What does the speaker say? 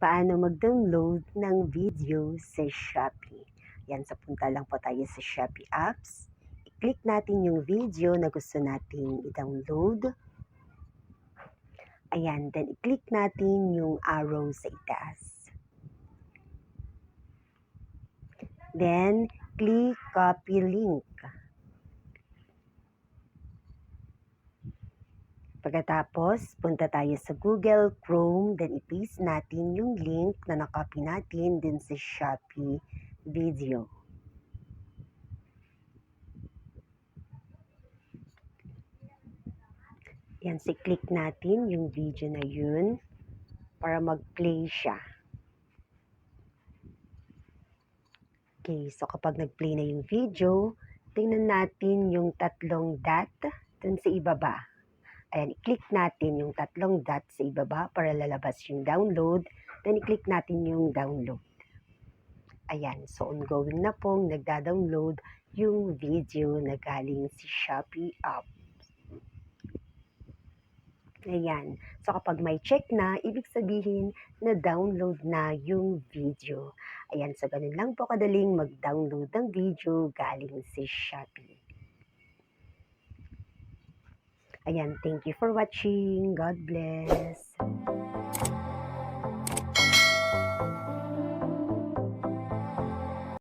paano mag-download ng video sa Shopee. Yan, so punta lang po tayo sa Shopee apps. I-click natin yung video na gusto nating i-download. Ayan, then i-click natin yung arrow sa itaas. Then, click copy link. Pagkatapos, punta tayo sa Google Chrome, then i-paste natin yung link na nakopy natin din sa Shopee video. Yan, click natin yung video na yun para mag-play siya. Okay, so kapag nag-play na yung video, tingnan natin yung tatlong dot dun sa ibaba. Ayan, i-click natin yung tatlong dot sa ibaba para lalabas yung download. Then, i-click natin yung download. Ayan, so ongoing na pong nagda-download yung video na galing si Shopee app. Ayan, so kapag may check na, ibig sabihin na download na yung video. Ayan, so ganun lang po kadaling mag-download ng video galing si Shopee. Ayan, thank you for watching. God bless.